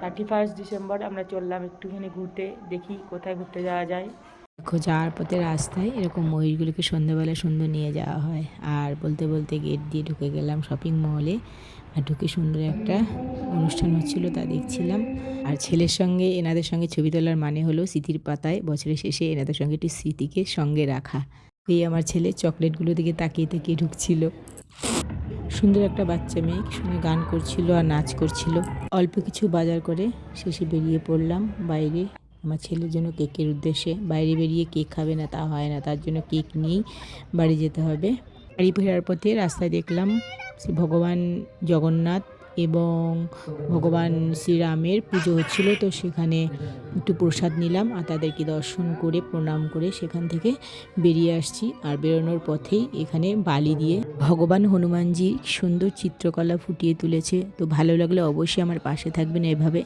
31 December আমরা চললাম একটুখানি ঘুরতে, দেখি কোথায় ঘুরতে যাওয়া যায়। দেখো যাওয়ার পথে রাস্তায় এরকম ময়ূরগুলোকে সন্ধ্যাবেলা সুন্দর নিয়ে যাওয়া হয়। আর বলতে বলতে গেট দিয়ে ঢুকে গেলাম শপিং মলে। আর ঢুকে সুন্দর একটা অনুষ্ঠান হচ্ছিল তা দেখছিলাম। আর ছেলের সঙ্গে এনাদের সঙ্গে ছবি তোলার মানে হলো স্মৃতির পাতায় বছরের শেষে এনাদের সঙ্গে একটু স্মৃতিকে সঙ্গে রাখা। এই আমার ছেলে চকলেটগুলো দিকে তাকিয়ে তাকিয়ে ঢুকছিল। সুন্দর একটা বাচ্চা মেয়ে কি সুন্দর গান করছিল আর নাচ করছিল। অল্প কিছু বাজার করে শেষে বেরিয়ে পড়লাম বাইরে আমার ছেলের জন্য কেকের উদ্দেশ্যে। বাইরে বেরিয়ে কেক খাবে না তা হয় না, তার জন্য কেক নিয়েই বাড়ি যেতে হবে। বাড়ি ফেরার পথে রাস্তায় দেখলাম শ্রী ভগবান জগন্নাথ এবং ভগবান শ্রীরামের পুজো হচ্ছিল, তো সেখানে একটু প্রসাদ নিলাম আর তাদেরকে দর্শন করে প্রণাম করে সেখান থেকে বেরিয়ে আসছি। আর বেরোনোর পথেই এখানে বালি দিয়ে ভগবান হনুমানজি সুন্দর চিত্রকলা ফুটিয়ে তুলেছে। তো ভালো লাগলে অবশ্যই আমার পাশে থাকবেন এভাবে।